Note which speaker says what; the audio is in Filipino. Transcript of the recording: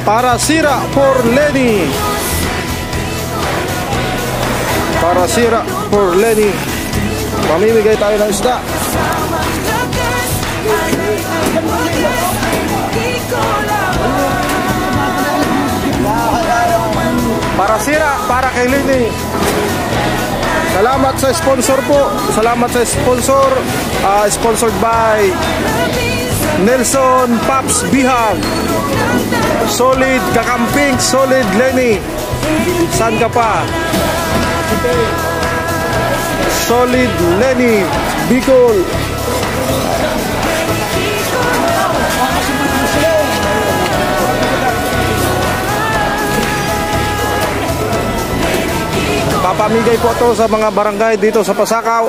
Speaker 1: Para sira for Lenny. Para sira for Lenny. Mamimigay tayo ng isda. Para sira, para kay Lenny. Salamat sa sponsor po. Salamat sa sponsor. Sponsored by Nelson Paps Bihag. Solid Kakamping, Solid Lenny. Saan ka pa? Solid Lenny Bicol. Papamigay po to sa mga barangay dito sa Pasakaw.